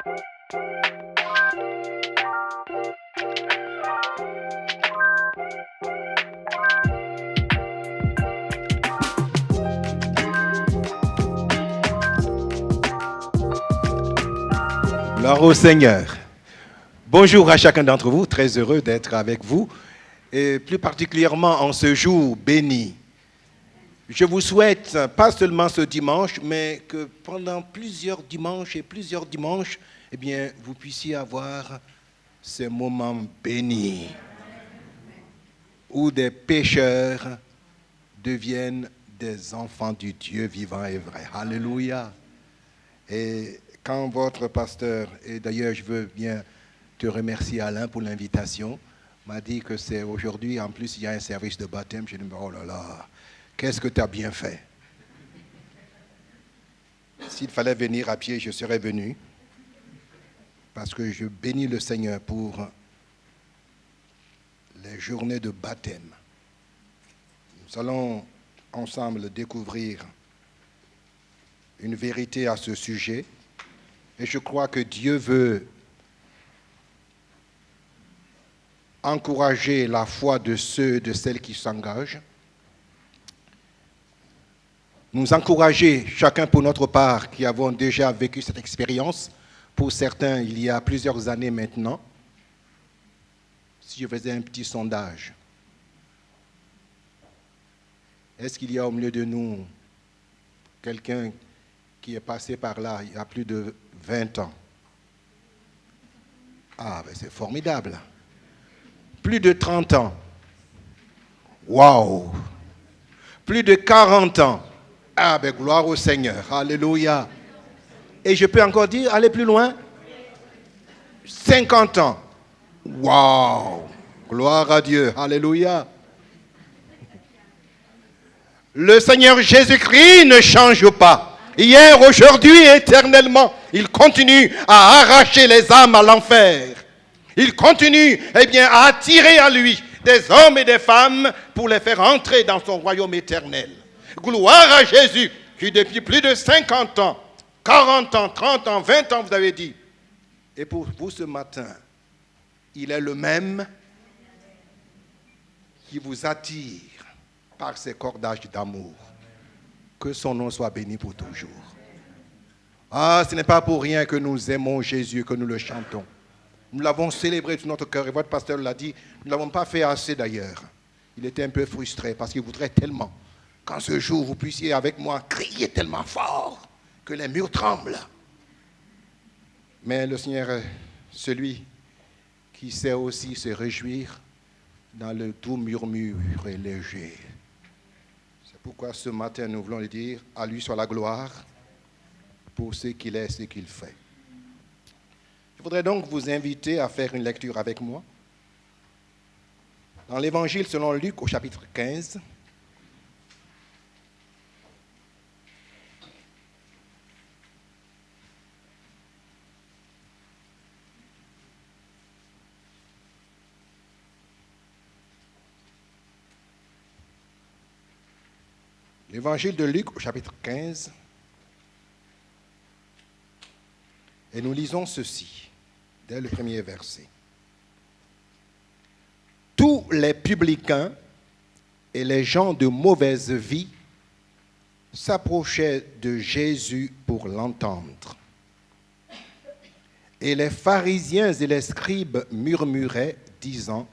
Gloire au Seigneur. Bonjour à chacun d'entre vous, très heureux d'être avec vous, et plus particulièrement en ce jour béni. Je vous souhaite, pas seulement ce dimanche, mais que pendant plusieurs dimanches, eh bien, vous puissiez avoir ces moments bénis, où des pécheurs deviennent des enfants du Dieu vivant et vrai. Alléluia. Et quand votre pasteur, et d'ailleurs je veux bien te remercier Alain pour l'invitation, m'a dit que c'est aujourd'hui, en plus il y a un service de baptême, j'ai dit oh là là, qu'est-ce que tu as bien fait. S'il fallait venir à pied, je serais venu, parce que je bénis le Seigneur pour les journées de baptême. Nous allons ensemble découvrir une vérité à ce sujet. Et je crois que Dieu veut encourager la foi de ceux et de celles qui s'engagent. Nous encourager, chacun pour notre part, qui avons déjà vécu cette expérience, pour certains, il y a plusieurs années maintenant. Si je faisais un petit sondage, est-ce qu'il y a au milieu de nous quelqu'un qui est passé par là il y a plus de 20 ans. Ah, ben c'est formidable. Plus de 30 ans. Waouh. Plus de 40 ans. Ah, ben gloire au Seigneur. Alléluia. Et je peux encore dire, aller plus loin. 50 ans. Waouh. Gloire à Dieu. Alléluia. Le Seigneur Jésus-Christ ne change pas. Hier, aujourd'hui et éternellement, il continue à arracher les âmes à l'enfer. Il continue, à attirer à lui des hommes et des femmes pour les faire entrer dans son royaume éternel. Gloire à Jésus, qui depuis plus de 50 ans, 40 ans, 30 ans, 20 ans, vous avez dit. Et pour vous ce matin, il est le même qui vous attire par ses cordages d'amour. Que son nom soit béni pour toujours. Ah, ce n'est pas pour rien que nous aimons Jésus, que nous le chantons. Nous l'avons célébré de notre cœur, et votre pasteur l'a dit, nous ne l'avons pas fait assez d'ailleurs. Il était un peu frustré parce qu'il voudrait tellement qu'en ce jour, vous puissiez avec moi crier tellement fort que les murs tremblent. Mais le Seigneur est celui qui sait aussi se réjouir dans le doux murmure et léger. Pourquoi ce matin nous voulons lui dire à lui soit la gloire pour ce qu'il est, ce qu'il fait. Je voudrais donc vous inviter à faire une lecture avec moi. Dans l'Évangile selon Luc au chapitre 15. L'évangile de Luc au chapitre 15, et nous lisons ceci, dès le premier verset. Tous les publicains et les gens de mauvaise vie s'approchaient de Jésus pour l'entendre. Et les pharisiens et les scribes murmuraient, disant,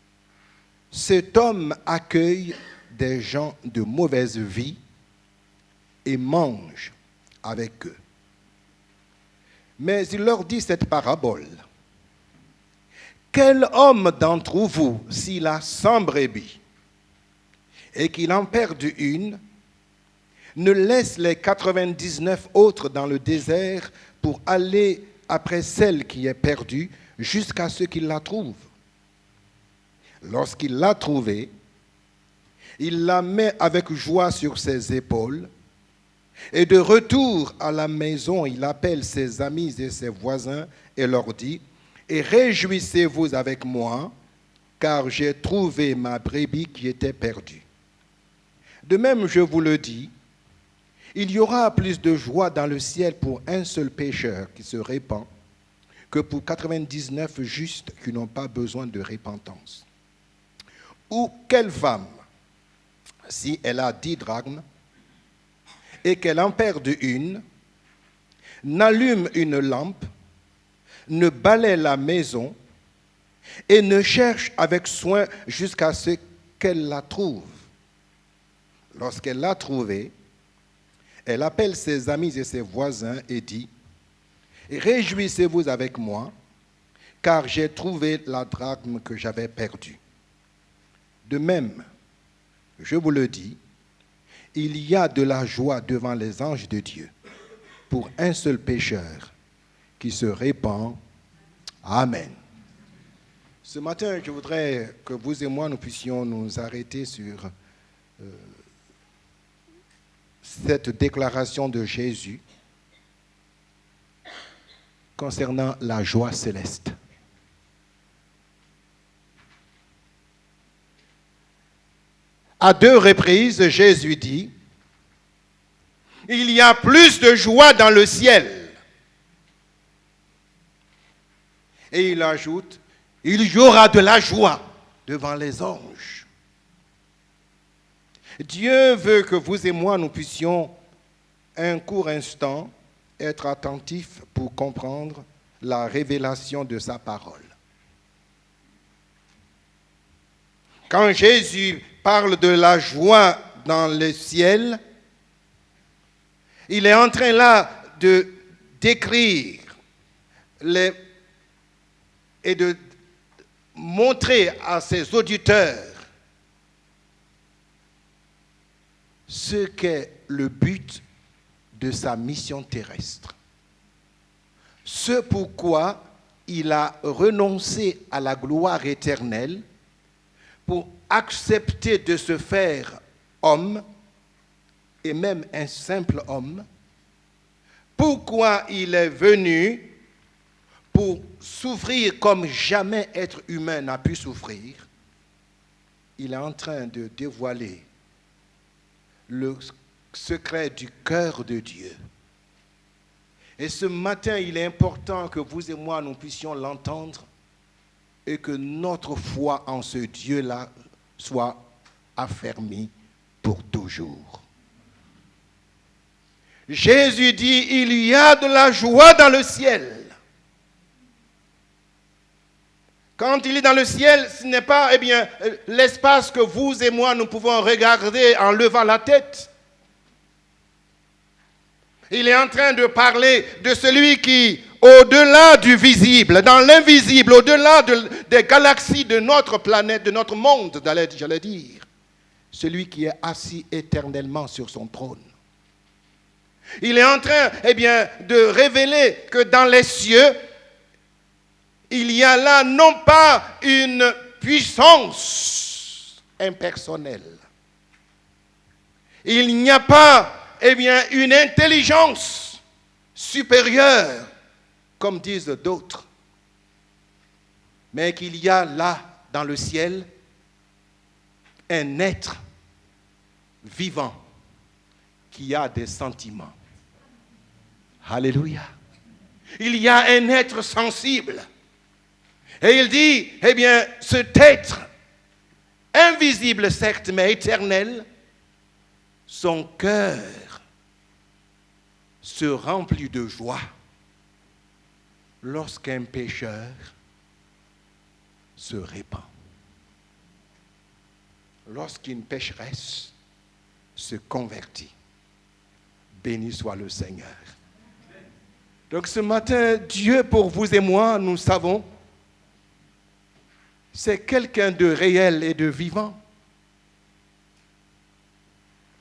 « Cet homme accueille des gens de mauvaise vie et mange avec eux. » Mais il leur dit cette parabole. Quel homme d'entre vous, s'il a 100 brebis et qu'il en perde une, ne laisse les 99 autres dans le désert pour aller après celle qui est perdue jusqu'à ce qu'il la trouve? Lorsqu'il l'a trouvée, il la met avec joie sur ses épaules et de retour à la maison, il appelle ses amis et ses voisins et leur dit « Et réjouissez-vous avec moi, car j'ai trouvé ma brebis qui était perdue. De même, je vous le dis, Il y aura plus de joie dans le ciel pour un seul pécheur qui se répand que pour 99 justes qui n'ont pas besoin de repentance. Ou quelle femme, si elle a 10 drachmes et qu'elle en perde une, n'allume une lampe, ne balaie la maison et ne cherche avec soin jusqu'à ce qu'elle la trouve. Lorsqu'elle l'a trouvée, elle appelle ses amis et ses voisins et dit « Réjouissez-vous avec moi, car j'ai trouvé la drachme que j'avais perdue. » De même, je vous le dis, il y a de la joie devant les anges de Dieu pour un seul pécheur qui se répand. Amen. Ce matin, je voudrais que vous et moi, nous puissions nous arrêter sur cette déclaration de Jésus concernant la joie céleste. À 2 reprises, Jésus dit, « Il y a plus de joie dans le ciel. » Et il ajoute, « Il y aura de la joie devant les anges. » Dieu veut que vous et moi, nous puissions un court instant être attentifs pour comprendre la révélation de sa parole. Quand Jésus parle de la joie dans le ciel, il est en train là de décrire et de montrer à ses auditeurs ce qu'est le but de sa mission terrestre. Ce pourquoi il a renoncé à la gloire éternelle pour accepter de se faire homme, et même un simple homme. Pourquoi il est venu pour souffrir comme jamais être humain n'a pu souffrir. Il est en train de dévoiler le secret du cœur de Dieu. Et ce matin, il est important que vous et moi, nous puissions l'entendre et que notre foi en ce Dieu-là soit affermie pour toujours. Jésus dit, il y a de la joie dans le ciel. Quand il est dans le ciel, ce n'est pas l'espace que vous et moi, nous pouvons regarder en levant la tête. Il est en train de parler de celui qui, au-delà du visible, dans l'invisible, au-delà des galaxies de notre planète, de notre monde, j'allais dire, celui qui est assis éternellement sur son trône. Il est en train, de révéler que dans les cieux, il y a là non pas une puissance impersonnelle. Il n'y a pas une intelligence supérieure, comme disent d'autres, mais qu'il y a là, dans le ciel, un être vivant qui a des sentiments. Alléluia. Il y a un être sensible. Et il dit, cet être, invisible certes, mais éternel, son cœur se remplit de joie lorsqu'un pécheur se répand. Lorsqu'une pécheresse se convertit. Béni soit le Seigneur. Donc ce matin, Dieu pour vous et moi, nous savons, c'est quelqu'un de réel et de vivant,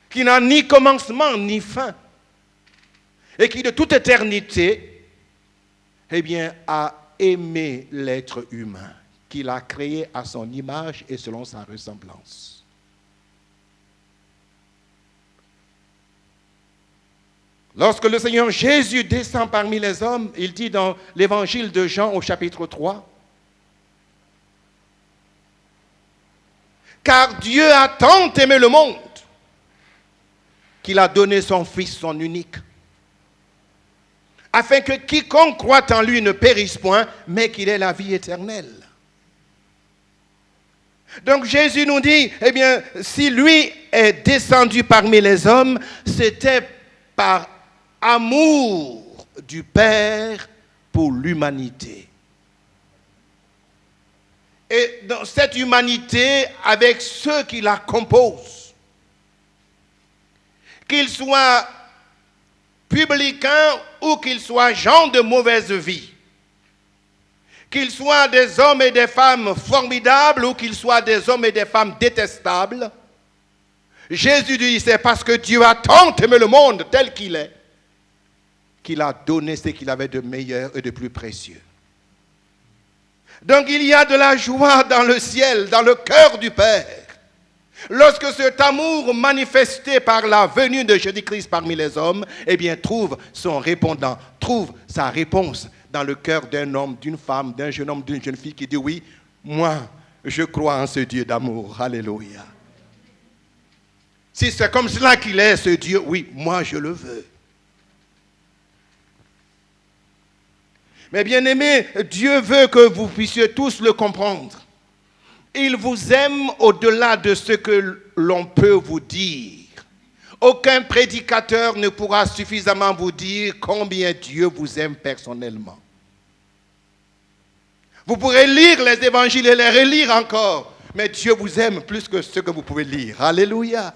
qui n'a ni commencement ni fin, et qui de toute éternité, a aimé l'être humain, qu'il a créé à son image et selon sa ressemblance. Lorsque le Seigneur Jésus descend parmi les hommes, il dit dans l'évangile de Jean au chapitre 3, « Car Dieu a tant aimé le monde qu'il a donné son Fils, son unique, afin que quiconque croit en lui ne périsse point, mais qu'il ait la vie éternelle. Donc Jésus nous dit, eh bien, si lui est descendu parmi les hommes, c'était par amour du Père pour l'humanité. Et dans cette humanité, avec ceux qui la composent, qu'ils soient publicains ou qu'ils soient gens de mauvaise vie, qu'ils soient des hommes et des femmes formidables ou qu'ils soient des hommes et des femmes détestables, Jésus dit, c'est parce que Dieu a tant aimé le monde tel qu'il est, qu'il a donné ce qu'il avait de meilleur et de plus précieux. Donc il y a de la joie dans le ciel, dans le cœur du Père, lorsque cet amour manifesté par la venue de Jésus-Christ parmi les hommes, eh bien, trouve son répondant, trouve sa réponse dans le cœur d'un homme, d'une femme, d'un jeune homme, d'une jeune fille qui dit, oui, moi, je crois en ce Dieu d'amour. Alléluia. Si c'est comme cela qu'il est, ce Dieu, oui, moi, je le veux. Mais bien aimé, Dieu veut que vous puissiez tous le comprendre. Il vous aime au-delà de ce que l'on peut vous dire. Aucun prédicateur ne pourra suffisamment vous dire combien Dieu vous aime personnellement. Vous pourrez lire les évangiles et les relire encore, mais Dieu vous aime plus que ce que vous pouvez lire. Alléluia.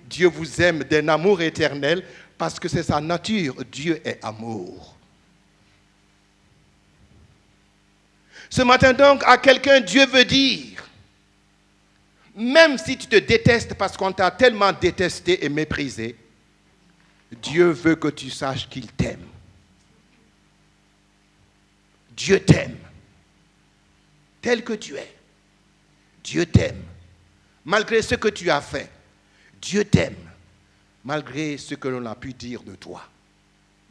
Dieu vous aime d'un amour éternel parce que c'est sa nature. Dieu est amour. Ce matin donc, à quelqu'un, Dieu veut dire, même si tu te détestes parce qu'on t'a tellement détesté et méprisé, Dieu veut que tu saches qu'il t'aime. Dieu t'aime. Tel que tu es. Dieu t'aime. Malgré ce que tu as fait, Dieu t'aime. Malgré ce que l'on a pu dire de toi,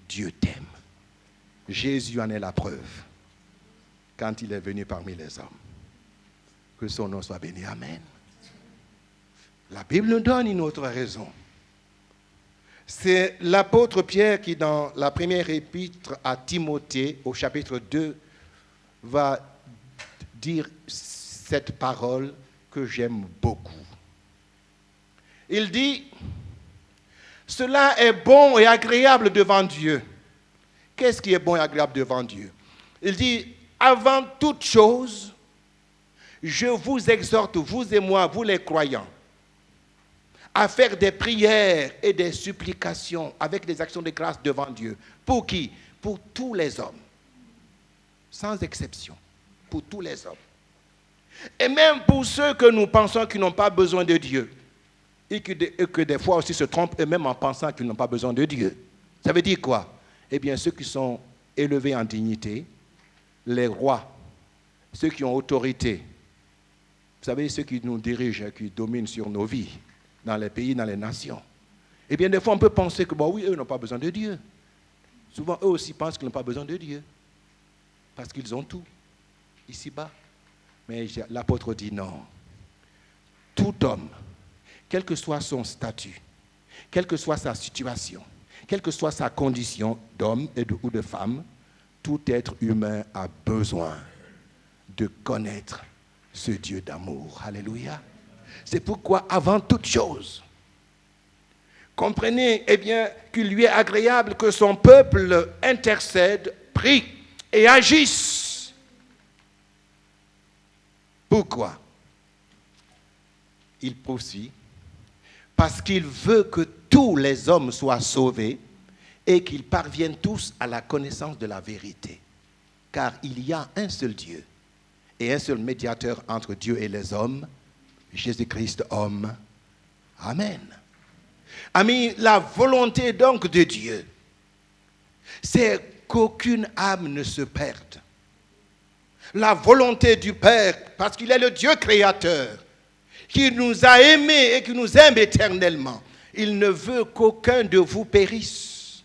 Dieu t'aime. Jésus en est la preuve quand il est venu parmi les hommes. Que son nom soit béni. Amen. La Bible nous donne une autre raison. C'est l'apôtre Pierre qui, dans la première épître à Timothée, au chapitre 2, va dire cette parole que j'aime beaucoup. Il dit, « Cela est bon et agréable devant Dieu. » Qu'est-ce qui est bon et agréable devant Dieu? Il dit, « Avant toute chose, je vous exhorte, vous et moi, vous les croyants, à faire des prières et des supplications avec des actions de grâce devant Dieu. » Pour qui? Pour tous les hommes. Sans exception. Pour tous les hommes. Et même pour ceux que nous pensons qui n'ont pas besoin de Dieu. Et que des fois aussi se trompent eux-mêmes en pensant qu'ils n'ont pas besoin de Dieu. Ça veut dire quoi? Eh bien, ceux qui sont élevés en dignité, les rois, ceux qui ont autorité, vous savez, ceux qui nous dirigent, qui dominent sur nos vies, dans les pays, dans les nations. Eh bien, des fois, on peut penser que, bon, oui, eux n'ont pas besoin de Dieu. Souvent, eux aussi pensent qu'ils n'ont pas besoin de Dieu. Parce qu'ils ont tout, ici-bas. Mais l'apôtre dit non. Tout homme, quel que soit son statut, quelle que soit sa situation, quelle que soit sa condition d'homme ou de femme, tout être humain a besoin de connaître ce Dieu d'amour. Alléluia. C'est pourquoi, avant toute chose, comprenez, eh bien, qu'il lui est agréable que son peuple intercède, prie et agisse. Pourquoi? Il poursuit, parce qu'il veut que tous les hommes soient sauvés et qu'ils parviennent tous à la connaissance de la vérité. Car il y a un seul Dieu et un seul médiateur entre Dieu et les hommes, Jésus-Christ, homme. Amen. Amis, la volonté donc de Dieu, c'est qu'aucune âme ne se perde. La volonté du Père, parce qu'il est le Dieu créateur, qui nous a aimés et qui nous aime éternellement, il ne veut qu'aucun de vous périsse.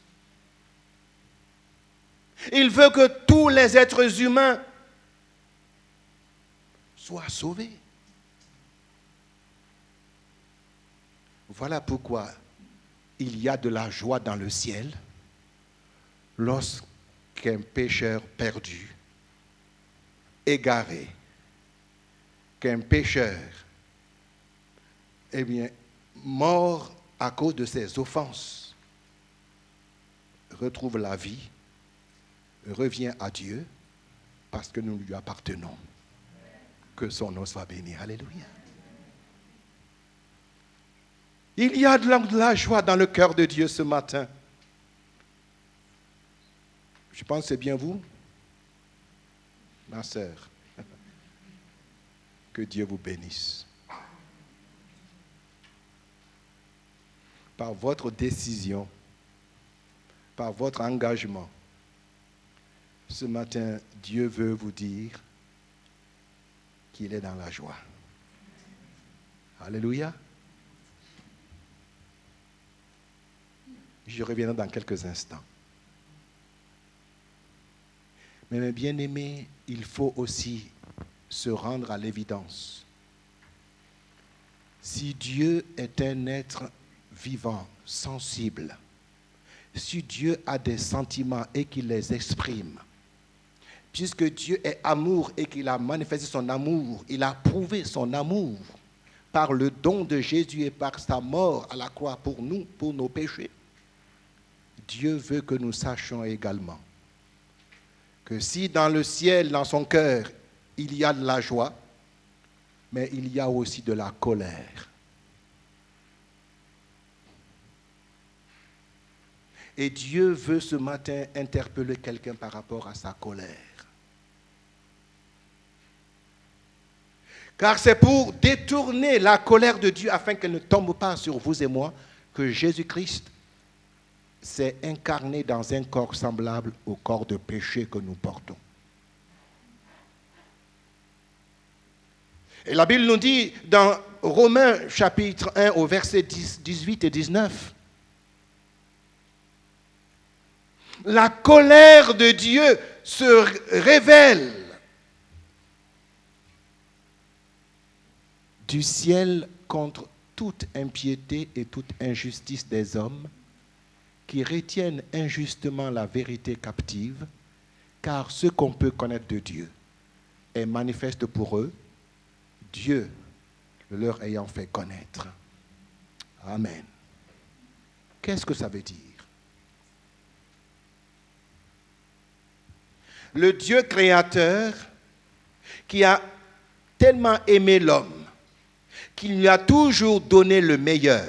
Il veut que tous les êtres humains soient sauvés. Voilà pourquoi il y a de la joie dans le ciel lorsqu'un pécheur perdu, égaré, qu'un pécheur, mort à cause de ses offenses, retrouve la vie, revient à Dieu parce que nous lui appartenons. Que son nom soit béni. Alléluia. Il y a de la joie dans le cœur de Dieu ce matin. Je pense que c'est bien vous, ma sœur. Que Dieu vous bénisse. Par votre décision, par votre engagement, ce matin, Dieu veut vous dire qu'il est dans la joie. Alléluia. Je reviendrai dans quelques instants. Mais mes bien-aimés, il faut aussi se rendre à l'évidence. Si Dieu est un être vivant, sensible, si Dieu a des sentiments et qu'il les exprime, puisque Dieu est amour et qu'il a manifesté son amour, il a prouvé son amour par le don de Jésus et par sa mort à la croix pour nous, pour nos péchés, Dieu veut que nous sachions également que si dans le ciel, dans son cœur, il y a de la joie, mais il y a aussi de la colère. Et Dieu veut ce matin interpeller quelqu'un par rapport à sa colère. Car c'est pour détourner la colère de Dieu afin qu'elle ne tombe pas sur vous et moi que Jésus-Christ s'est incarné dans un corps semblable au corps de péché que nous portons. Et la Bible nous dit dans Romains chapitre 1 au verset 18 et 19, la colère de Dieu se révèle du ciel contre toute impiété et toute injustice des hommes qui retiennent injustement la vérité captive, car ce qu'on peut connaître de Dieu est manifeste pour eux, Dieu leur ayant fait connaître. Amen. Qu'est-ce que ça veut dire? Le Dieu créateur qui a tellement aimé l'homme qu'il lui a toujours donné le meilleur.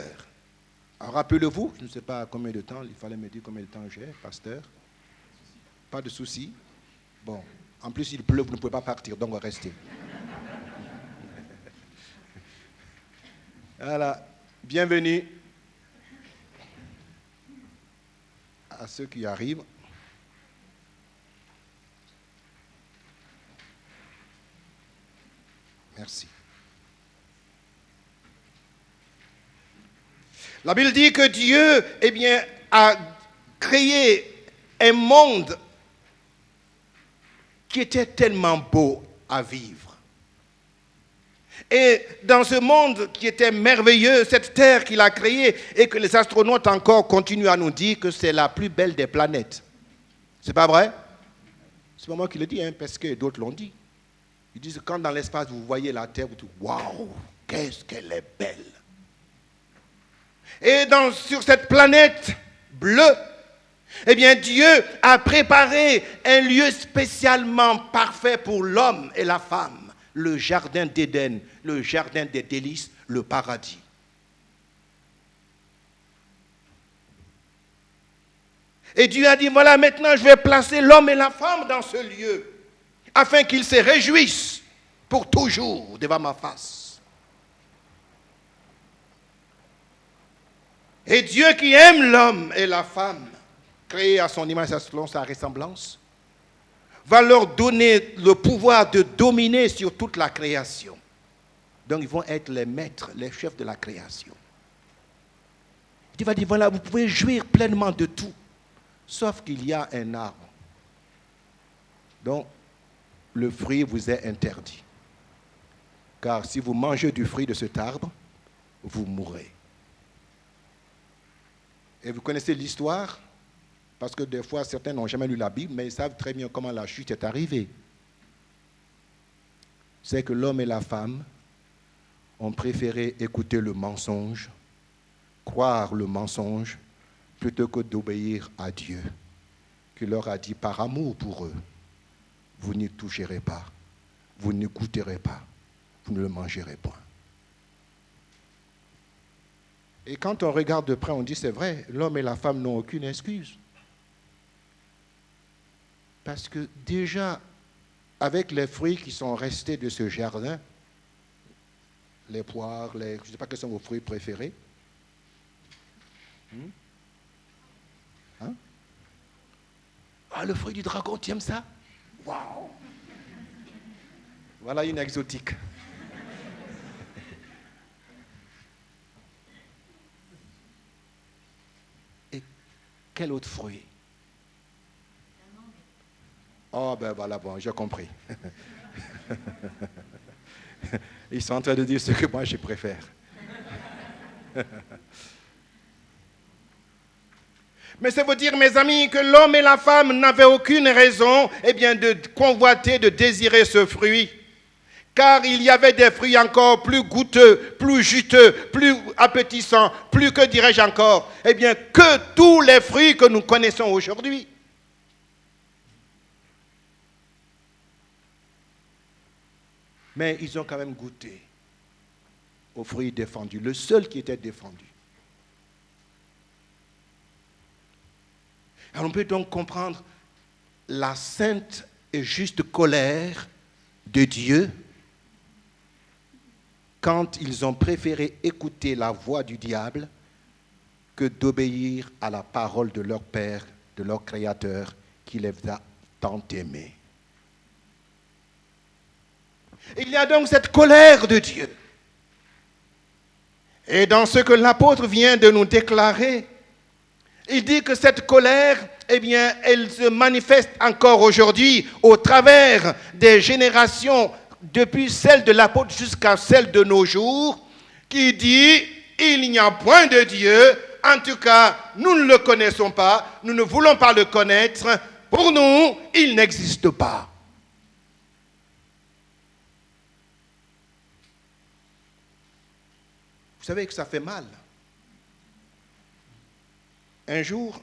Alors, rappelez-vous, je ne sais pas combien de temps, il fallait me dire combien de temps j'ai, pasteur. Pas de souci. Bon, en plus il pleut, vous ne pouvez pas partir, donc restez. Voilà, bienvenue à ceux qui arrivent. Merci. La Bible dit que Dieu, a créé un monde qui était tellement beau à vivre. Et dans ce monde qui était merveilleux, cette terre qu'il a créée et que les astronautes encore continuent à nous dire que c'est la plus belle des planètes. C'est pas vrai? C'est pas moi qui le dis, parce que d'autres l'ont dit. Ils disent que quand dans l'espace vous voyez la terre, vous dites waouh, qu'est-ce qu'elle est belle. Et sur cette planète bleue, Dieu a préparé un lieu spécialement parfait pour l'homme et la femme, le jardin d'Éden, le jardin des délices, le paradis. Et Dieu a dit, voilà, maintenant je vais placer l'homme et la femme dans ce lieu, afin qu'ils se réjouissent pour toujours devant ma face. Et Dieu qui aime l'homme et la femme, créés à son image et selon sa ressemblance, va leur donner le pouvoir de dominer sur toute la création. Donc ils vont être les maîtres, les chefs de la création. Il va dire, voilà, vous pouvez jouir pleinement de tout, sauf qu'il y a un arbre dont le fruit vous est interdit. Car si vous mangez du fruit de cet arbre, vous mourrez. Et vous connaissez l'histoire, parce que des fois, certains n'ont jamais lu la Bible, mais ils savent très bien comment la chute est arrivée. C'est que l'homme et la femme ont préféré écouter le mensonge, croire le mensonge, plutôt que d'obéir à Dieu, qui leur a dit par amour pour eux, vous n'y toucherez pas, vous ne goûterez pas, vous ne le mangerez point. Et quand on regarde de près, on dit c'est vrai, l'homme et la femme n'ont aucune excuse. Parce que déjà, avec les fruits qui sont restés de ce jardin, les poires, je ne sais pas quels sont vos fruits préférés. Hein? Ah, le fruit du dragon, tu aimes ça? Waouh! Voilà une exotique. Et quel autre fruit? Oh, ben voilà, bon, j'ai compris. Ils sont en train de dire ce que moi je préfère. Mais ça veut dire, mes amis, que l'homme et la femme n'avaient aucune raison, de convoiter, de désirer ce fruit. Car il y avait des fruits encore plus goûteux, plus juteux, plus appétissants, plus, que dirais-je encore, que tous les fruits que nous connaissons aujourd'hui. Mais ils ont quand même goûté aux fruits défendus, le seul qui était défendu. Alors on peut donc comprendre la sainte et juste colère de Dieu quand ils ont préféré écouter la voix du diable que d'obéir à la parole de leur Père, de leur Créateur, qui les a tant aimés. Il y a donc cette colère de Dieu. Et dans ce que l'apôtre vient de nous déclarer, il dit que cette colère, elle se manifeste encore aujourd'hui au travers des générations, depuis celle de l'apôtre jusqu'à celle de nos jours, qui dit, il n'y a point de Dieu, en tout cas, nous ne le connaissons pas, nous ne voulons pas le connaître, pour nous, il n'existe pas. Vous savez que ça fait mal. Un jour,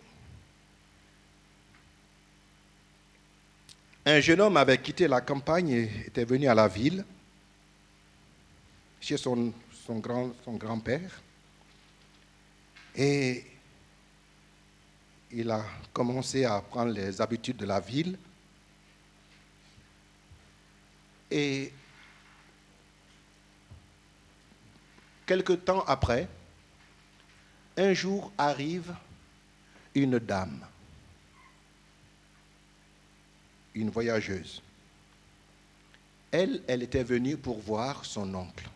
un jeune homme avait quitté la campagne et était venu à la ville, chez son grand-père. Et il a commencé à prendre les habitudes de la ville. Et quelque temps après, un jour arrive une dame, une voyageuse. Elle était venue pour voir son oncle,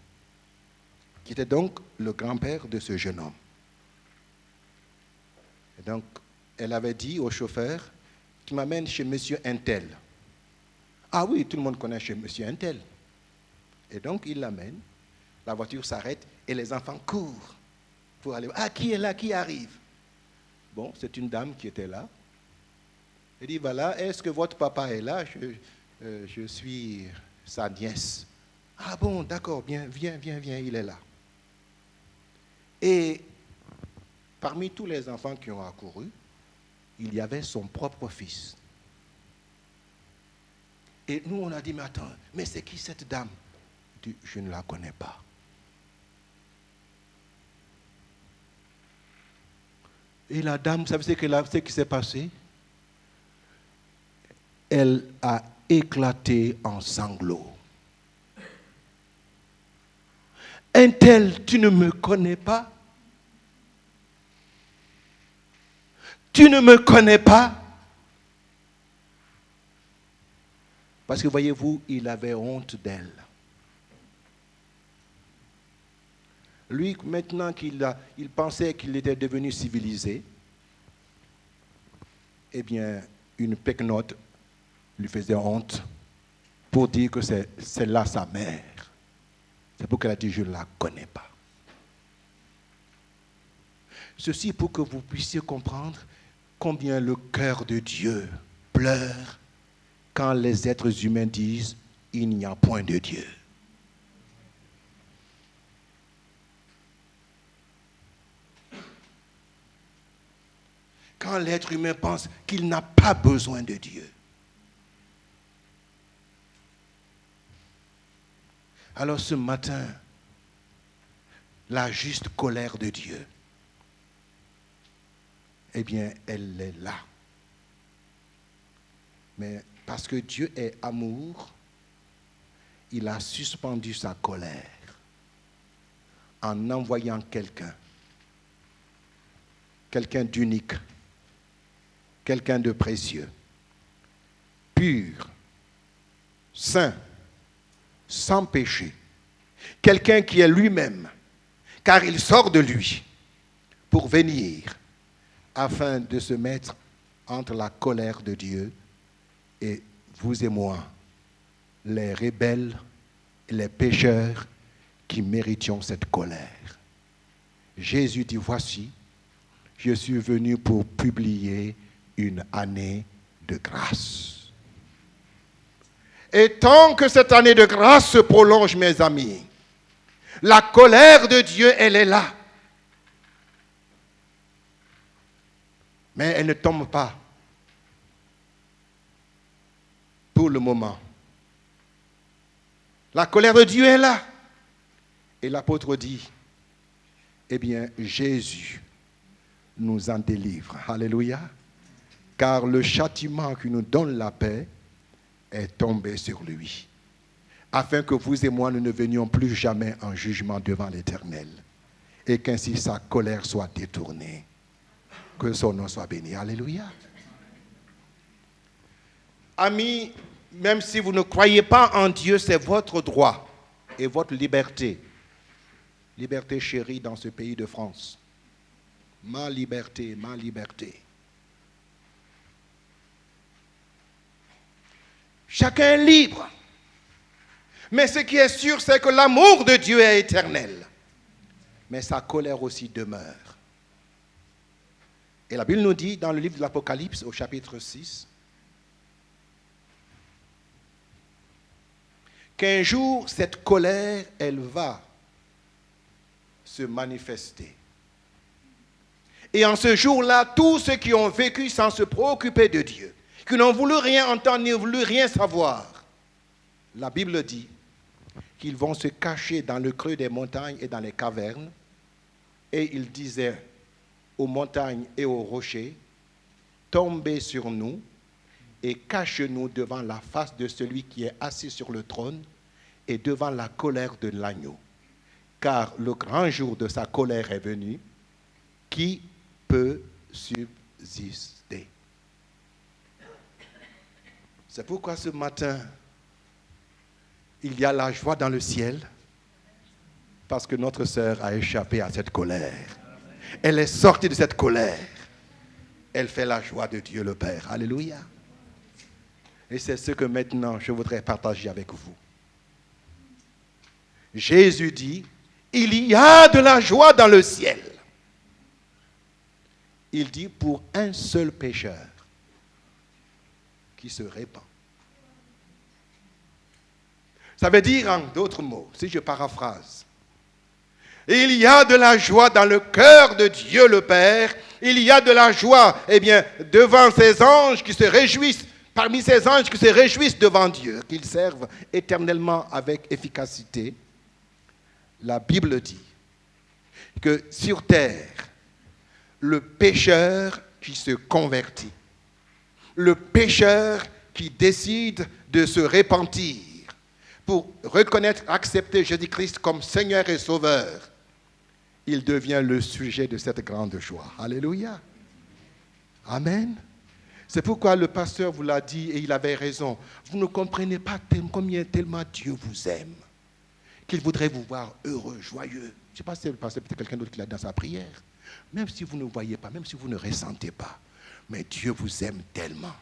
qui était donc le grand-père de ce jeune homme. Et donc, elle avait dit au chauffeur, tu m'amènes chez monsieur Untel. Ah oui, tout le monde connaît chez monsieur Untel. Et donc, il l'amène, la voiture s'arrête et les enfants courent pour aller. Ah, qui est là, qui arrive? Bon, c'est une dame qui était là. Elle dit, voilà, est-ce que votre papa est là? Je suis sa nièce. Ah bon, d'accord, bien, viens, il est là. Et parmi tous les enfants qui ont accouru, il y avait son propre fils. Et nous, on a dit, mais attends, mais c'est qui cette dame? Il dit, je ne la connais pas. Et la dame, vous savez ce qui s'est passé? Elle a éclaté en sanglots. Untel, tu ne me connais pas? Tu ne me connais pas? Parce que voyez-vous, il avait honte d'elle. Lui, maintenant qu'il pensait qu'il était devenu civilisé, une pequenote lui faisait honte pour dire que c'est là sa mère. C'est pour qu'elle a dit, je ne la connais pas. Ceci pour que vous puissiez comprendre combien le cœur de Dieu pleure quand les êtres humains disent « il n'y a point de Dieu ». Quand l'être humain pense qu'il n'a pas besoin de Dieu. Alors ce matin, la juste colère de Dieu, eh bien, elle est là. Mais parce que Dieu est amour, il a suspendu sa colère en envoyant quelqu'un d'unique, quelqu'un de précieux, pur, saint, sans péché, quelqu'un qui est lui-même, car il sort de lui pour venir afin de se mettre entre la colère de Dieu et vous et moi, les rebelles, les pécheurs qui méritions cette colère. Jésus dit, voici, je suis venu pour publier une année de grâce. Et tant que cette année de grâce se prolonge, mes amis, la colère de Dieu, elle est là. Mais elle ne tombe pas pour le moment. La colère de Dieu est là. Et l'apôtre dit, eh bien, Jésus nous en délivre. Alléluia. Car le châtiment qui nous donne la paix est tombé sur lui, afin que vous et moi, nous ne venions plus jamais en jugement devant l'Éternel, et qu'ainsi sa colère soit détournée. Que son nom soit béni. Alléluia. Amis, même si vous ne croyez pas en Dieu, c'est votre droit et votre liberté. Liberté chérie dans ce pays de France. Ma liberté, ma liberté. Chacun est libre. Mais ce qui est sûr, c'est que l'amour de Dieu est éternel. Mais sa colère aussi demeure. Et la Bible nous dit dans le livre de l'Apocalypse, au chapitre 6, qu'un jour, cette colère, elle va se manifester. Et en ce jour-là, tous ceux qui ont vécu sans se préoccuper de Dieu, qui n'ont voulu rien entendre, ni voulu rien savoir, la Bible dit qu'ils vont se cacher dans le creux des montagnes et dans les cavernes. Et il disait aux montagnes et aux rochers, tombez sur nous et cachez-nous devant la face de celui qui est assis sur le trône et devant la colère de l'agneau. Car le grand jour de sa colère est venu, qui peut subsister? C'est pourquoi ce matin, il y a la joie dans le ciel, parce que notre sœur a échappé à cette colère. Elle est sortie de cette colère. Elle fait la joie de Dieu le Père. Alléluia. Et c'est ce que maintenant je voudrais partager avec vous. Jésus dit, il y a de la joie dans le ciel. Il dit pour un seul pécheur qui se répand. Ça veut dire en d'autres mots, si je paraphrase, il y a de la joie dans le cœur de Dieu le Père. Il y a de la joie, eh bien, devant ces anges qui se réjouissent, parmi ces anges qui se réjouissent devant Dieu, qu'ils servent éternellement avec efficacité. La Bible dit que sur terre, le pécheur qui se convertit, le pécheur qui décide de se repentir pour reconnaître, accepter Jésus-Christ comme Seigneur et Sauveur, il devient le sujet de cette grande joie. Alléluia. Amen. C'est pourquoi le pasteur vous l'a dit et il avait raison. Vous ne comprenez pas combien tellement Dieu vous aime, qu'il voudrait vous voir heureux, joyeux. Je ne sais pas si le pasteur, peut-être quelqu'un d'autre qui l'a dit dans sa prière. Même si vous ne voyez pas, même si vous ne ressentez pas, mais Dieu vous aime tellement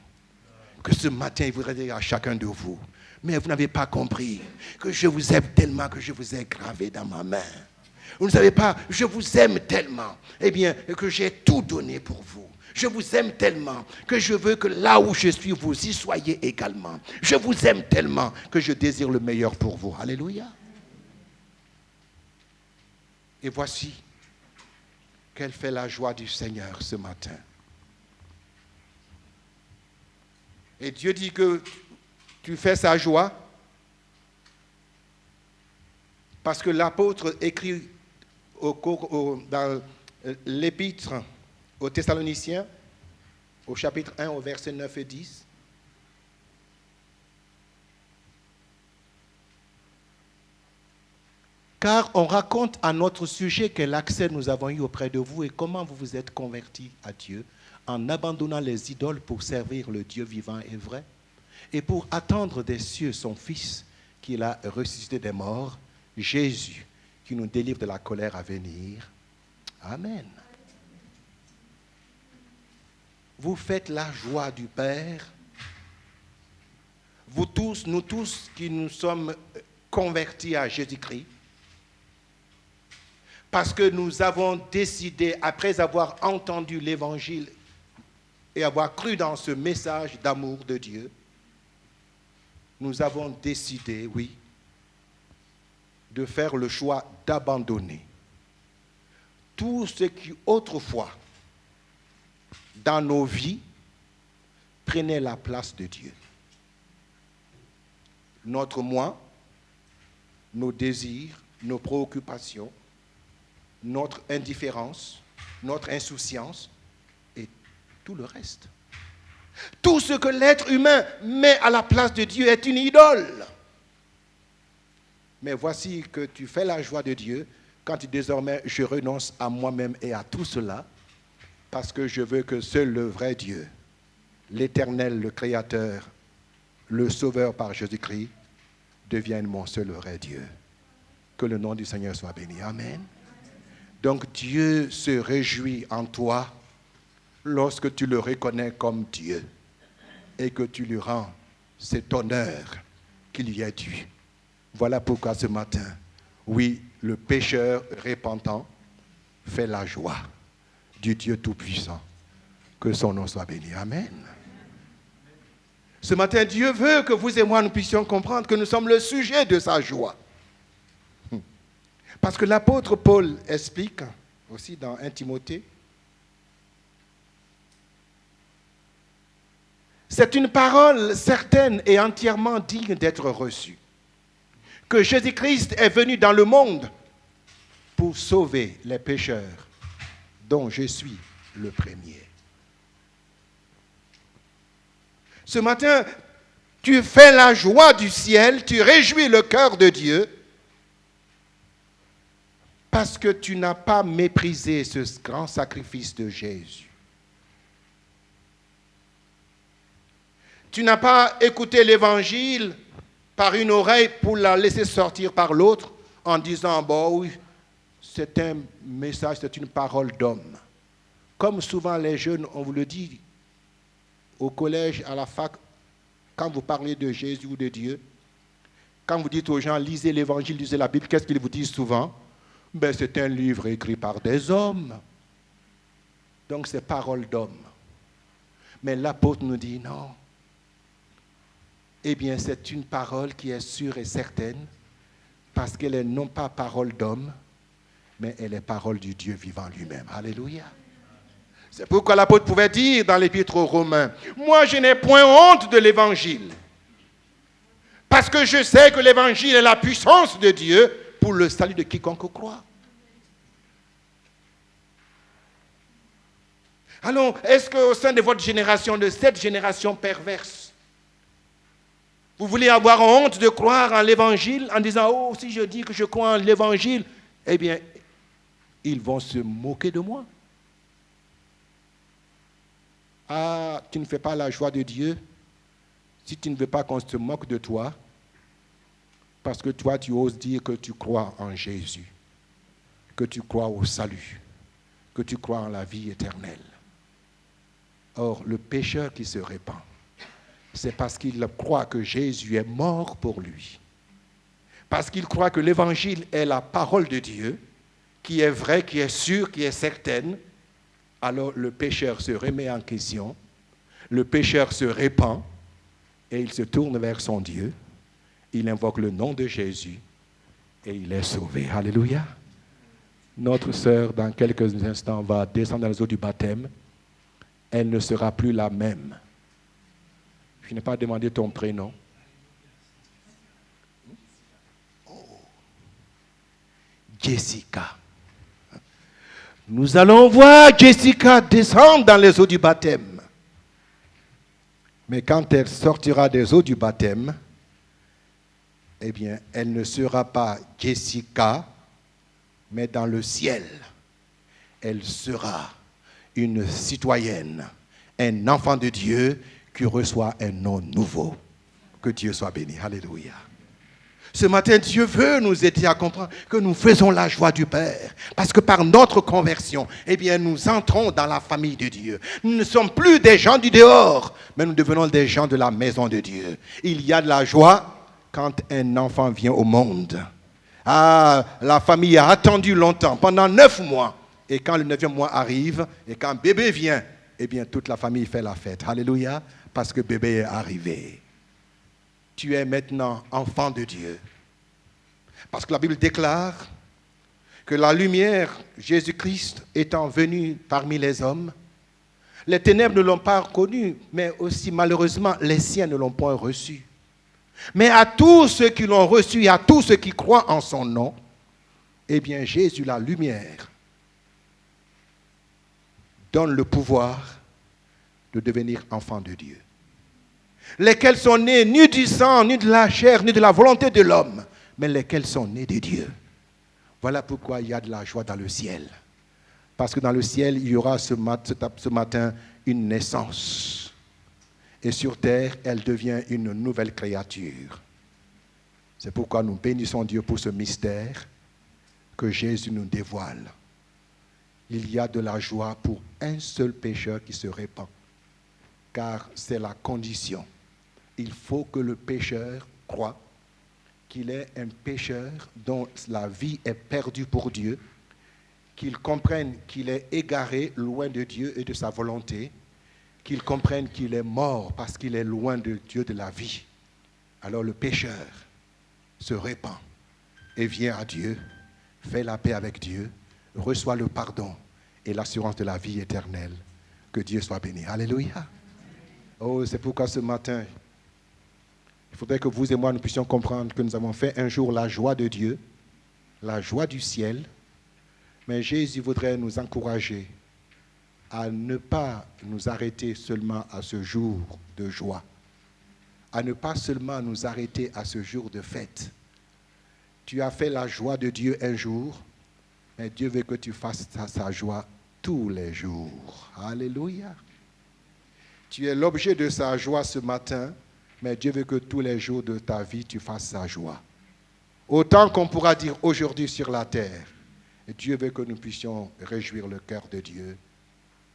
que ce matin, il voudrait dire à chacun de vous, mais vous n'avez pas compris que je vous aime tellement que je vous ai gravé dans ma main. Vous ne savez pas, je vous aime tellement, eh bien, que j'ai tout donné pour vous. Je vous aime tellement que je veux que là où je suis, vous y soyez également. Je vous aime tellement que je désire le meilleur pour vous. Alléluia. Et voici quelle fait la joie du Seigneur ce matin. Et Dieu dit que tu fais sa joie parce que l'apôtre écrit dans l'épître aux Thessaloniciens, au chapitre 1, au verset 9 et 10. Car on raconte à notre sujet quel accès nous avons eu auprès de vous et comment vous vous êtes convertis à Dieu en abandonnant les idoles pour servir le Dieu vivant et vrai et pour attendre des cieux son Fils qu'il a ressuscité des morts, Jésus, qui nous délivre de la colère à venir. Amen. Vous faites la joie du Père. Vous tous, nous tous qui nous sommes convertis à Jésus-Christ, parce que nous avons décidé, après avoir entendu l'Évangile et avoir cru dans ce message d'amour de Dieu, nous avons décidé, oui, de faire le choix d'abandonner tout ce qui autrefois, dans nos vies, prenait la place de Dieu. Notre moi, nos désirs, nos préoccupations, notre indifférence, notre insouciance et tout le reste. Tout ce que l'être humain met à la place de Dieu est une idole. Mais voici que tu fais la joie de Dieu quand désormais je renonce à moi-même et à tout cela parce que je veux que seul le vrai Dieu, l'Éternel, le Créateur, le Sauveur par Jésus-Christ, devienne mon seul vrai Dieu. Que le nom du Seigneur soit béni. Amen. Donc Dieu se réjouit en toi lorsque tu le reconnais comme Dieu et que tu lui rends cet honneur qu'il lui est dû. Voilà pourquoi ce matin, oui, le pécheur repentant fait la joie du Dieu Tout-Puissant. Que son nom soit béni. Amen. Ce matin, Dieu veut que vous et moi, nous puissions comprendre que nous sommes le sujet de sa joie. Parce que l'apôtre Paul explique aussi dans 1 Timothée, c'est une parole certaine et entièrement digne d'être reçue. Que Jésus-Christ est venu dans le monde pour sauver les pécheurs, dont je suis le premier. Ce matin, tu fais la joie du ciel, tu réjouis le cœur de Dieu, parce que tu n'as pas méprisé ce grand sacrifice de Jésus. Tu n'as pas écouté l'évangile par une oreille pour la laisser sortir par l'autre en disant, bon oui, c'est un message, c'est une parole d'homme. Comme souvent les jeunes, on vous le dit, au collège, à la fac, quand vous parlez de Jésus ou de Dieu, quand vous dites aux gens, lisez l'évangile, lisez la Bible, qu'est-ce qu'ils vous disent souvent? Ben, c'est un livre écrit par des hommes. Donc c'est parole d'homme. Mais l'apôtre nous dit non. Eh bien, c'est une parole qui est sûre et certaine parce qu'elle est non pas parole d'homme, mais elle est parole du Dieu vivant lui-même. Alléluia. C'est pourquoi l'apôtre pouvait dire dans l'épître aux Romains, moi je n'ai point honte de l'évangile, parce que je sais que l'évangile est la puissance de Dieu pour le salut de quiconque croit. Alors, est-ce qu'au sein de votre génération, de cette génération perverse, vous voulez avoir honte de croire en l'évangile en disant, oh, si je dis que je crois en l'évangile, eh bien, ils vont se moquer de moi. Ah, tu ne fais pas la joie de Dieu si tu ne veux pas qu'on se moque de toi, parce que toi, tu oses dire que tu crois en Jésus, que tu crois au salut, que tu crois en la vie éternelle. Or, le pécheur qui se répand, c'est parce qu'il croit que Jésus est mort pour lui, parce qu'il croit que l'évangile est la parole de Dieu, qui est vraie, qui est sûre, qui est certaine, alors le pécheur se remet en question, le pécheur se répand et il se tourne vers son Dieu, il invoque le nom de Jésus et il est sauvé. Alléluia. Notre sœur, dans quelques instants, va descendre dans les eaux du baptême. Elle ne sera plus la même. Je n'ai pas demandé ton prénom. Oh. Jessica. Nous allons voir Jessica descendre dans les eaux du baptême. Mais quand elle sortira des eaux du baptême, eh bien, elle ne sera pas Jessica, mais dans le ciel, elle sera une citoyenne, un enfant de Dieu qui reçoit un nom nouveau. Que Dieu soit béni. Alléluia. Ce matin, Dieu veut nous aider à comprendre que nous faisons la joie du Père. Parce que par notre conversion, eh bien, nous entrons dans la famille de Dieu. Nous ne sommes plus des gens du dehors, mais nous devenons des gens de la maison de Dieu. Il y a de la joie quand un enfant vient au monde. Ah, la famille a attendu longtemps, pendant 9 mois. Et quand le 9e mois arrive, et quand bébé vient, eh bien, toute la famille fait la fête. Alléluia, parce que bébé est arrivé. Tu es maintenant enfant de Dieu. Parce que la Bible déclare que la lumière, Jésus-Christ, étant venu parmi les hommes, les ténèbres ne l'ont pas reconnu, mais aussi malheureusement, les siens ne l'ont point reçu. Mais à tous ceux qui l'ont reçu et à tous ceux qui croient en son nom, eh bien Jésus, la lumière, donne le pouvoir de devenir enfant de Dieu. Lesquels sont nés ni du sang, ni de la chair, ni de la volonté de l'homme, mais lesquels sont nés de Dieu. Voilà pourquoi il y a de la joie dans le ciel. Parce que dans le ciel, il y aura ce matin une naissance. Et sur terre, elle devient une nouvelle créature. C'est pourquoi nous bénissons Dieu pour ce mystère que Jésus nous dévoile. Il y a de la joie pour un seul pécheur qui se répand. Car c'est la condition. Il faut que le pécheur croie qu'il est un pécheur dont la vie est perdue pour Dieu, qu'il comprenne qu'il est égaré loin de Dieu et de sa volonté, qu'il comprenne qu'il est mort parce qu'il est loin de Dieu de la vie. Alors le pécheur se répand et vient à Dieu, fait la paix avec Dieu, reçoit le pardon et l'assurance de la vie éternelle. Que Dieu soit béni. Alléluia. Oh, c'est pourquoi ce matin, il faudrait que vous et moi, nous puissions comprendre que nous avons fait un jour la joie de Dieu, la joie du ciel, mais Jésus voudrait nous encourager à ne pas nous arrêter seulement à ce jour de joie, à ne pas seulement nous arrêter à ce jour de fête. Tu as fait la joie de Dieu un jour, mais Dieu veut que tu fasses sa joie tous les jours. Alléluia. Tu es l'objet de sa joie ce matin, mais Dieu veut que tous les jours de ta vie, tu fasses sa joie. Autant qu'on pourra dire aujourd'hui sur la terre, Dieu veut que nous puissions réjouir le cœur de Dieu.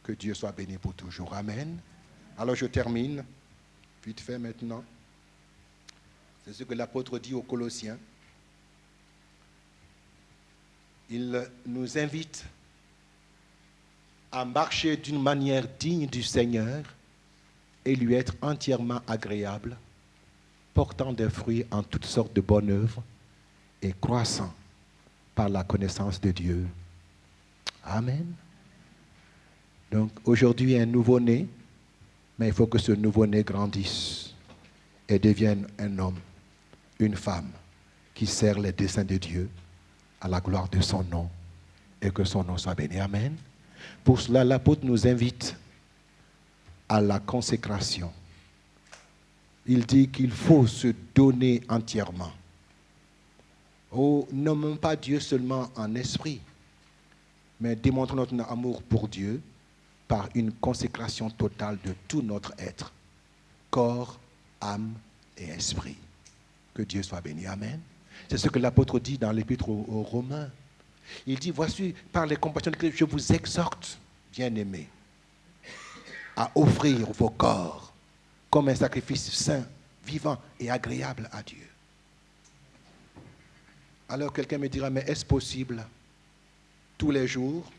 Que Dieu soit béni pour toujours. Amen. Alors je termine, vite fait maintenant. C'est ce que l'apôtre dit aux Colossiens. Il nous invite à marcher d'une manière digne du Seigneur et lui être entièrement agréable, portant des fruits en toutes sortes de bonnes œuvres et croissant par la connaissance de Dieu. Amen. Donc aujourd'hui, un nouveau-né, mais il faut que ce nouveau-né grandisse et devienne un homme, une femme qui sert les desseins de Dieu à la gloire de son nom et que son nom soit béni. Amen. Pour cela, l'apôtre nous invite à la consécration. Il dit qu'il faut se donner entièrement. Oh, n'aimons pas Dieu seulement en esprit, mais démontrons notre amour pour Dieu par une consécration totale de tout notre être, corps, âme et esprit. Que Dieu soit béni. Amen. C'est ce que l'apôtre dit dans l'épître aux Romains. Il dit, voici, par les compassions de Christ, je vous exhorte, bien-aimés, à offrir vos corps comme un sacrifice saint, vivant et agréable à Dieu. Alors quelqu'un me dira, mais est-ce possible? tous les jours?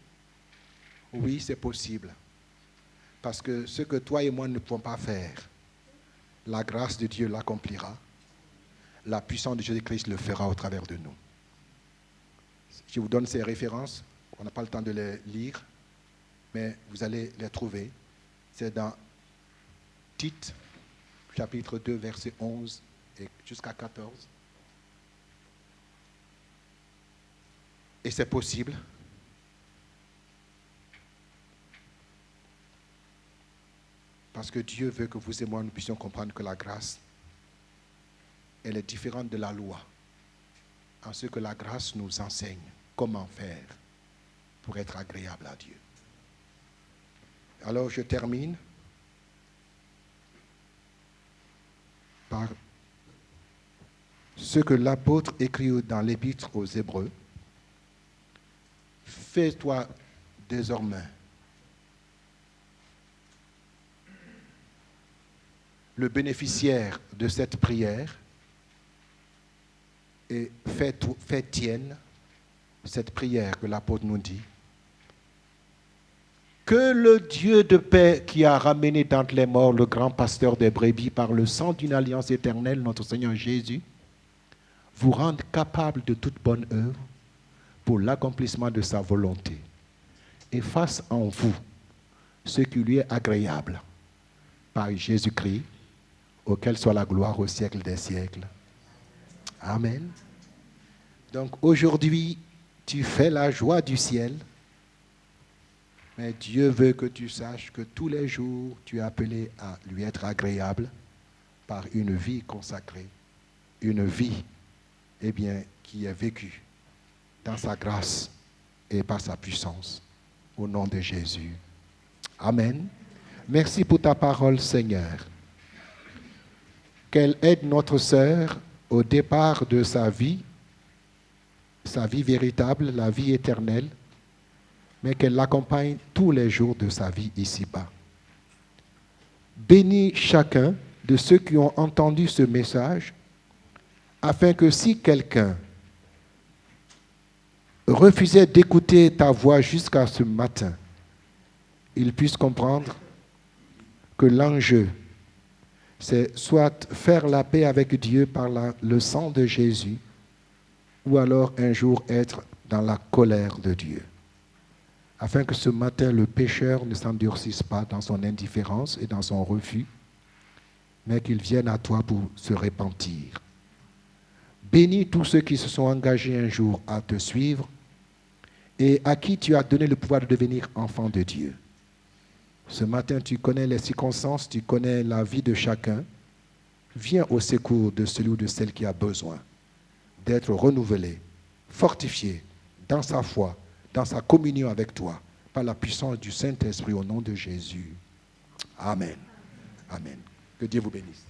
Oui, c'est possible. Parce que ce que toi et moi ne pouvons pas faire, la grâce de Dieu l'accomplira. La puissance de Jésus-Christ le fera au travers de nous. Je vous donne ces références. On n'a pas le temps de les lire, mais vous allez les trouver. C'est dans Tite, chapitre 2, verset 11 et jusqu'à 14. Et c'est possible. Parce que Dieu veut que vous et moi, nous puissions comprendre que la grâce, elle est différente de la loi. En ce que la grâce nous enseigne comment faire pour être agréable à Dieu. Alors je termine par ce que l'apôtre écrit dans l'épître aux Hébreux. Fais-toi désormais le bénéficiaire de cette prière et fais tienne cette prière que l'apôtre nous dit. Que le Dieu de paix qui a ramené d'entre les morts le grand pasteur des brebis par le sang d'une alliance éternelle, notre Seigneur Jésus, vous rende capable de toute bonne œuvre pour l'accomplissement de sa volonté et fasse en vous ce qui lui est agréable par Jésus-Christ, auquel soit la gloire au siècle des siècles. Amen. Donc aujourd'hui, tu fais la joie du ciel, mais Dieu veut que tu saches que tous les jours, tu es appelé à lui être agréable par une vie consacrée, une vie, qui est vécue dans sa grâce et par sa puissance. Au nom de Jésus. Amen. Merci pour ta parole, Seigneur. Qu'elle aide notre sœur au départ de sa vie véritable, la vie éternelle, mais qu'elle l'accompagne tous les jours de sa vie ici-bas. Bénis chacun de ceux qui ont entendu ce message, afin que si quelqu'un refusait d'écouter ta voix jusqu'à ce matin, il puisse comprendre que l'enjeu, c'est soit faire la paix avec Dieu par le sang de Jésus, ou alors un jour être dans la colère de Dieu. Afin que ce matin, le pécheur ne s'endurcisse pas dans son indifférence et dans son refus, mais qu'il vienne à toi pour se repentir. Bénis tous ceux qui se sont engagés un jour à te suivre et à qui tu as donné le pouvoir de devenir enfant de Dieu. Ce matin, tu connais les circonstances, tu connais la vie de chacun. Viens au secours de celui ou de celle qui a besoin d'être renouvelé, fortifié dans sa foi, dans sa communion avec toi, par la puissance du Saint-Esprit au nom de Jésus. Amen. Amen. Que Dieu vous bénisse.